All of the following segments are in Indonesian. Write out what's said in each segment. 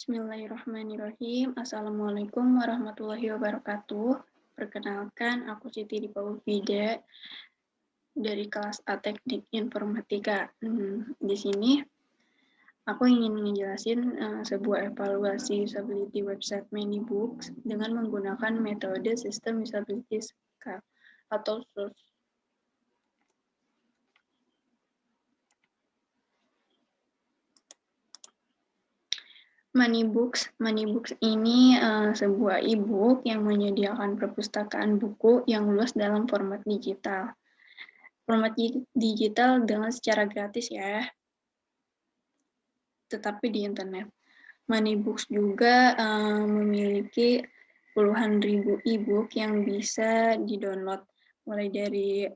Bismillahirrahmanirrahim. Assalamualaikum warahmatullahi wabarakatuh. Perkenalkan, aku Siti Dipaulvida dari kelas A Teknik Informatika. Di sini aku ingin ngejelasin sebuah evaluasi usability website Manybooks dengan menggunakan metode System Usability Scale atau SUS. Manybooks ini sebuah e-book yang menyediakan perpustakaan buku yang luas dalam format digital. Format digital dengan secara gratis ya, tetapi di internet. Manybooks juga memiliki puluhan ribu e-book yang bisa di-download, mulai dari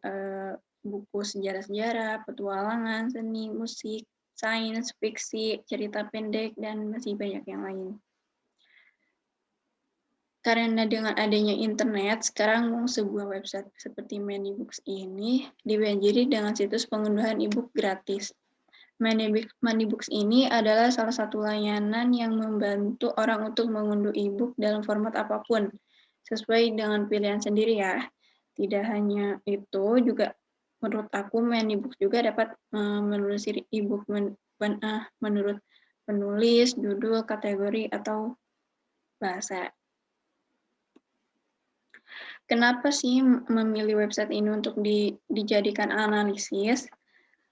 buku sejarah-sejarah, petualangan, seni, musik, sains, fiksi, cerita pendek, dan masih banyak yang lain. Karena dengan adanya internet, sekarang sebuah website seperti Manybooks ini dibanjiri dengan situs pengunduhan e-book gratis. Manybooks ini adalah salah satu layanan yang membantu orang untuk mengunduh e-book dalam format apapun, sesuai dengan pilihan sendiri ya. Tidak hanya itu, juga menurut aku Manybooks juga dapat menelusuri e-book menurut penulis, judul, kategori, atau bahasa. Kenapa sih memilih website ini untuk dijadikan analisis?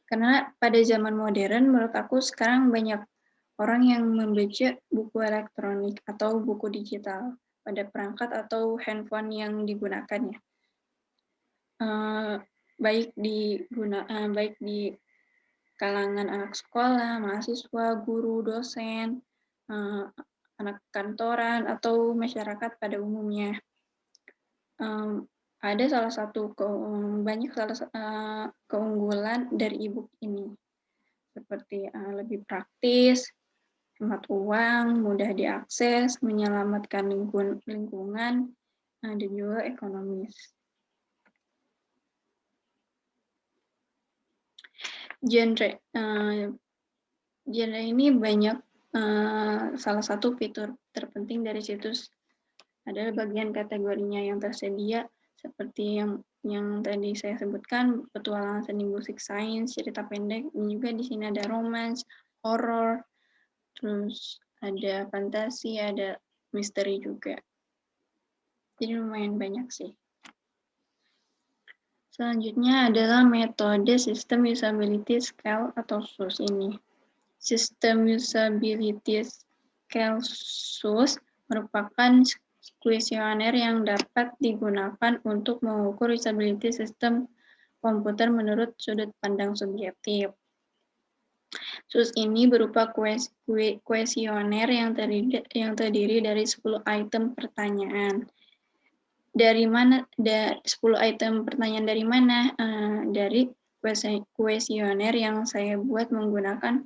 Karena pada zaman modern, menurut aku sekarang banyak orang yang membaca buku elektronik atau buku digital pada perangkat atau handphone yang digunakannya. Baik di kalangan anak sekolah, mahasiswa, guru, dosen, anak kantoran, atau masyarakat pada umumnya. Ada banyak keunggulan dari e-book ini, seperti lebih praktis, hemat uang, mudah diakses, menyelamatkan lingkungan, dan juga ekonomis. Genre ini banyak, salah satu fitur terpenting dari situs adalah bagian kategorinya yang tersedia, seperti yang tadi saya sebutkan, petualangan, seni, musik, sains, cerita pendek, dan juga di sini ada romance, horror, terus ada fantasi, ada misteri juga. Jadi lumayan banyak sih. Selanjutnya adalah metode System Usability Scale atau SUS ini. System Usability Scale SUS merupakan kuesioner yang dapat digunakan untuk mengukur usability sistem komputer menurut sudut pandang subjektif. SUS ini berupa kuesioner yang terdiri dari 10 item pertanyaan. Dari mana 10 item pertanyaan dari mana? Dari kuesioner yang saya buat menggunakan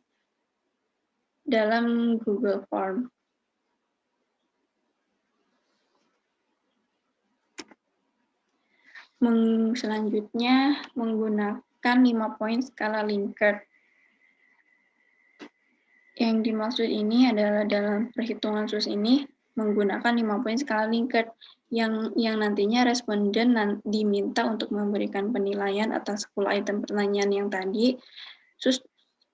dalam Google Form. Selanjutnya menggunakan 5 poin skala Likert. Yang dimaksud ini adalah dalam perhitungan SUS ini menggunakan 5 poin skala Likert yang nantinya responden diminta untuk memberikan penilaian atas 10 item pertanyaan yang tadi.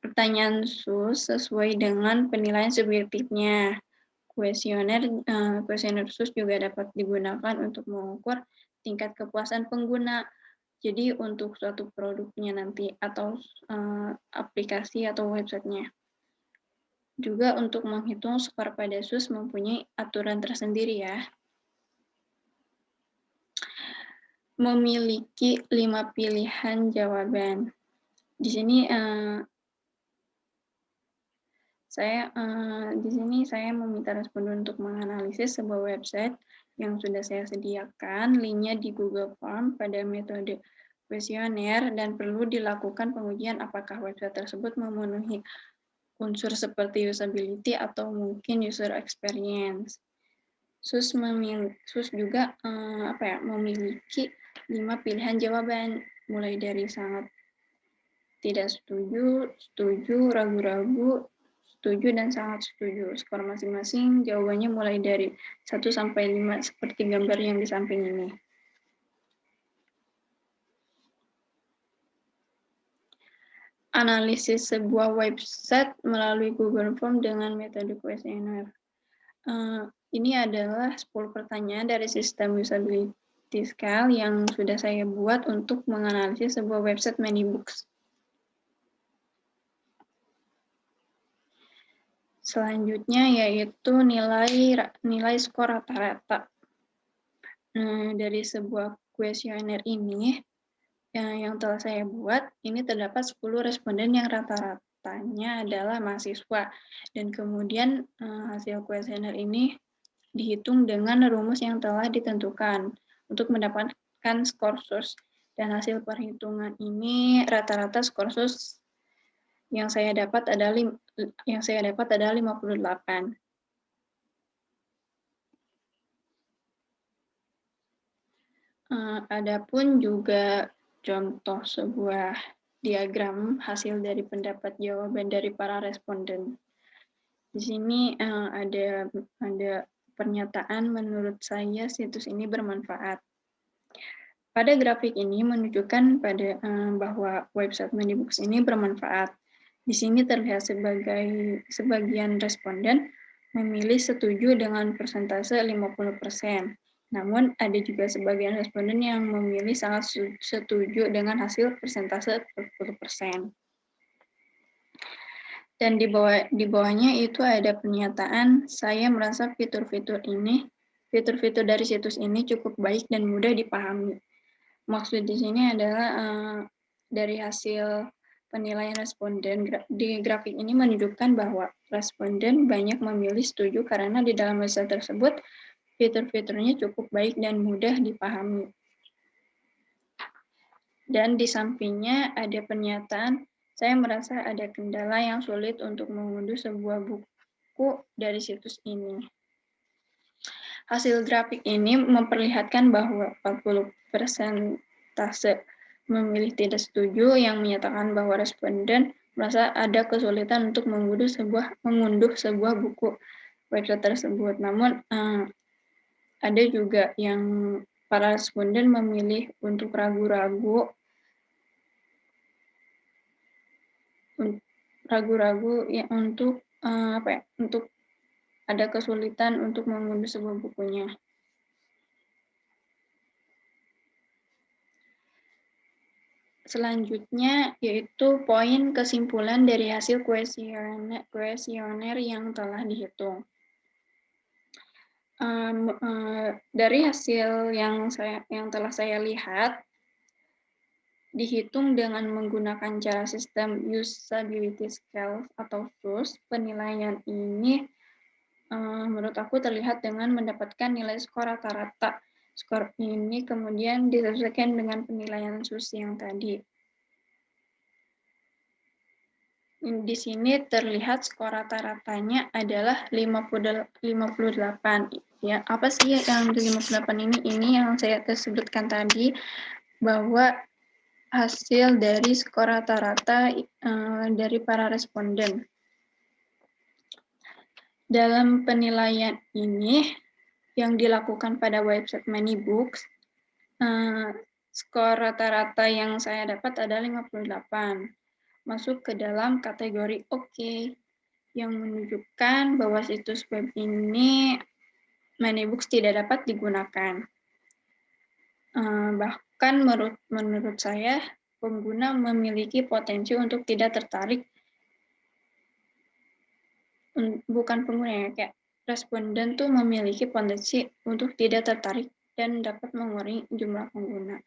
Pertanyaan SUS sesuai dengan penilaian subjektifnya. Kuesioner SUS juga dapat digunakan untuk mengukur tingkat kepuasan pengguna. Jadi untuk suatu produknya nanti atau aplikasi atau websitenya. Juga untuk menghitung skor pada SUS mempunyai aturan tersendiri ya. Memiliki 5 pilihan jawaban. Di sini saya meminta responden untuk menganalisis sebuah website yang sudah saya sediakan linknya di Google Form pada metode kuesioner dan perlu dilakukan pengujian apakah website tersebut memenuhi unsur seperti usability atau mungkin user experience. SUS juga memiliki 5 pilihan jawaban, mulai dari sangat tidak setuju, setuju, ragu-ragu, setuju, dan sangat setuju. Skor masing-masing jawabannya mulai dari 1 sampai 5 seperti gambar yang di samping ini. Analisis sebuah website melalui Google Form dengan metode kuesioner. Ini adalah 10 pertanyaan dari sistem usability scale yang sudah saya buat untuk menganalisis sebuah website Manybooks. Selanjutnya yaitu nilai skor rata-rata. Dari sebuah kuesioner ini yang telah saya buat, ini terdapat 10 responden yang rata-ratanya adalah mahasiswa. Dan kemudian hasil kuesioner ini dihitung dengan rumus yang telah ditentukan untuk mendapatkan skor SUS. Dan hasil perhitungan ini rata-rata skor SUS yang saya dapat adalah 58. Adapun juga contoh sebuah diagram hasil dari pendapat jawaban dari para responden. Di sini ada pernyataan menurut saya situs ini bermanfaat. Pada grafik ini menunjukkan bahwa website Manybooks ini bermanfaat. Di sini terlihat sebagian responden memilih setuju dengan persentase 50%. Namun, ada juga sebagian responden yang memilih sangat setuju dengan hasil persentase 40%. Dan di bawahnya itu ada pernyataan, saya merasa fitur-fitur dari situs ini cukup baik dan mudah dipahami. Maksud di sini adalah dari hasil penilaian responden, di grafik ini menunjukkan bahwa responden banyak memilih setuju karena di dalam website tersebut fitur-fiturnya cukup baik dan mudah dipahami. Dan di sampingnya ada pernyataan, saya merasa ada kendala yang sulit untuk mengunduh sebuah buku dari situs ini. Hasil grafik ini memperlihatkan bahwa 40% memilih tidak setuju, yang menyatakan bahwa responden merasa ada kesulitan untuk mengunduh sebuah buku website tersebut. Namun ada juga yang para responden memilih untuk ragu-ragu ya untuk untuk ada kesulitan untuk mengunduh sebuah bukunya. Selanjutnya yaitu poin kesimpulan dari hasil kuesioner yang telah dihitung. Dari hasil yang telah saya lihat, dihitung dengan menggunakan cara sistem usability scale atau SUS, penilaian ini menurut aku terlihat dengan mendapatkan nilai skor rata-rata. Skor ini kemudian disesuaikan dengan penilaian SUS yang tadi. Di sini terlihat skor rata-ratanya adalah 58. Ya, apa sih yang 58 ini? Ini yang saya sebutkan tadi, bahwa hasil dari skor rata-rata dari para responden. Dalam penilaian ini yang dilakukan pada website Manybooks, skor rata-rata yang saya dapat adalah 58. Masuk ke dalam kategori oke, yang menunjukkan bahwa situs web ini Manybooks tidak dapat digunakan. Bahkan menurut saya, pengguna memiliki potensi untuk tidak tertarik, bukan pengguna ya, kayak responden tuh memiliki potensi untuk tidak tertarik dan dapat mengurangi jumlah pengguna.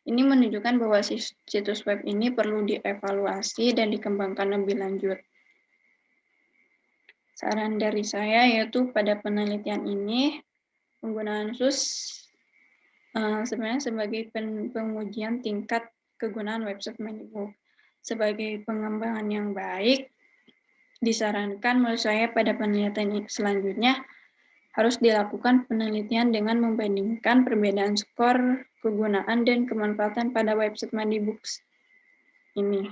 Ini menunjukkan bahwa situs web ini perlu dievaluasi dan dikembangkan lebih lanjut. Saran dari saya yaitu pada penelitian ini, penggunaan SUS sebenarnya sebagai pengujian tingkat kegunaan website Manybooks. Sebagai pengembangan yang baik, disarankan menurut saya pada penelitian selanjutnya harus dilakukan penelitian dengan membandingkan perbedaan skor, kegunaan, dan kemanfaatan pada website Manybooks ini.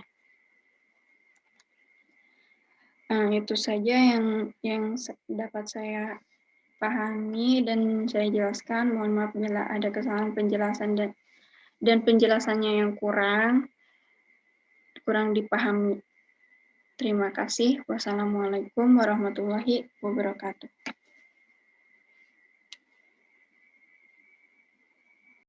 Itu saja yang dapat saya pahami dan saya jelaskan. Mohon maaf bila ada kesalahan penjelasan dan penjelasannya yang kurang dipahami. Terima kasih. Wassalamualaikum warahmatullahi wabarakatuh.